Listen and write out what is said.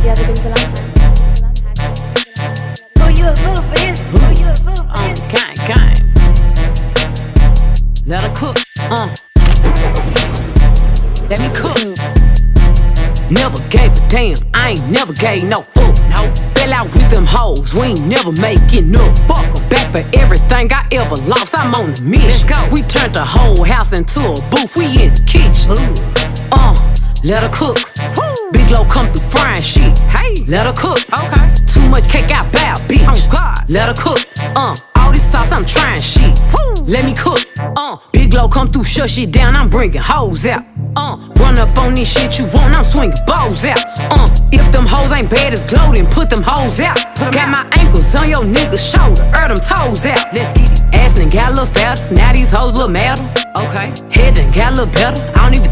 you ever been to London? Who you a fool for this? Who you a fool for this? Gang. Let her cook, let me cook. Never gave a damn, I ain't never gave no fuck. No, fell out with them hoes, we ain't never making up. Fuck 'em, back for everything I ever lost, I'm on the mission. Let's go. We turned the whole house into a booth, we in the kitchen. Let her cook. Big Low come through frying shit. Hey, let her cook. Okay. Too much cake, I bow, bitch. Oh God. Let her cook. All this sauce, I'm trying shit. Let me cook. Big Low come through, shut shit down, I'm bringing hoes out. Run up on this shit you want, I'm swinging balls out. If them hoes ain't bad as Glow, then put them hoes out. Got my ankles on your nigga's shoulder, them toes out. Let's get it. Ass done got a little fatter, now these hoes look madder. Okay. Head done got a little better, I don't even